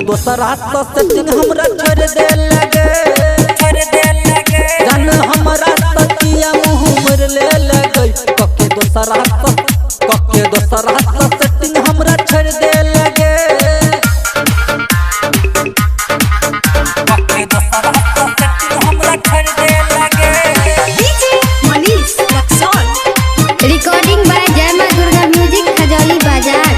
दोसर हाथ सेटिंग हमरा छोड़ दे लगे जान हमरा तकिया मुँह मोर ले लगे कके दोसर हाथ सेटिंग हमरा छोड़ दे लगे कके दोसर हाथ सेटिंग हमरा छोड़ दे लगे। DJ Manish Raxaul recording by जय मां दुर्गा म्यूजिक खजौली बाजार।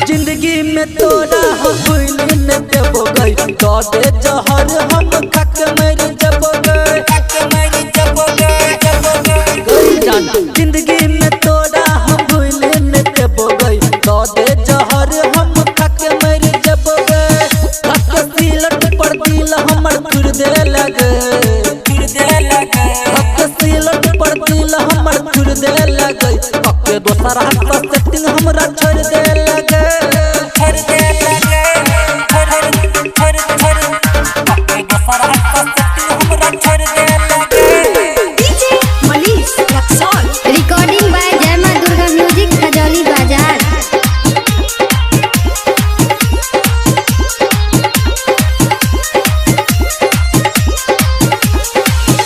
जिंदगी में तोरा हम भूल न देबो गई तो दे जहर हम खक मर जबो गई जान जिंदगी में तोरा हम भूल न देबो गई तो दे जहर हम खक मर जबो गई खक सिलट पर दिल हमर तुर दे लगे खक सिलट पर दिल हमर तुर दे लगे कके दोसर हाथ सेटिंग हमरा छोड़ दे लगे रिकॉर्डिंग बाय जय मां दुर्गा म्यूजिक खजौली बाजार।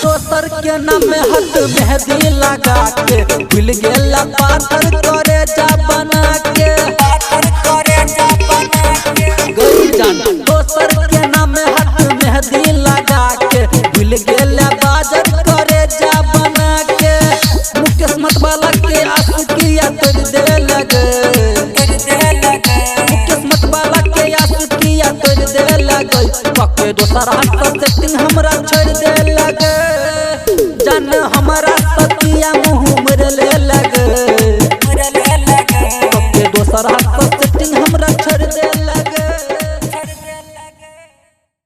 दोसर के नाम हाथ मेहंदी लगा के भूल गेला पाथर करे जा बना के गई जान दोसर के नाम हाथ मेहंदी लगा के भूल गेला बाजार करे जा बना के मुकेश मतवाला के आशिकिया तोड़ दे लगे मुकेश मतवाला के आशिकिया तोड़ दे लगे कके दोसर हाथ सेटिंग हमरा छोड़ दे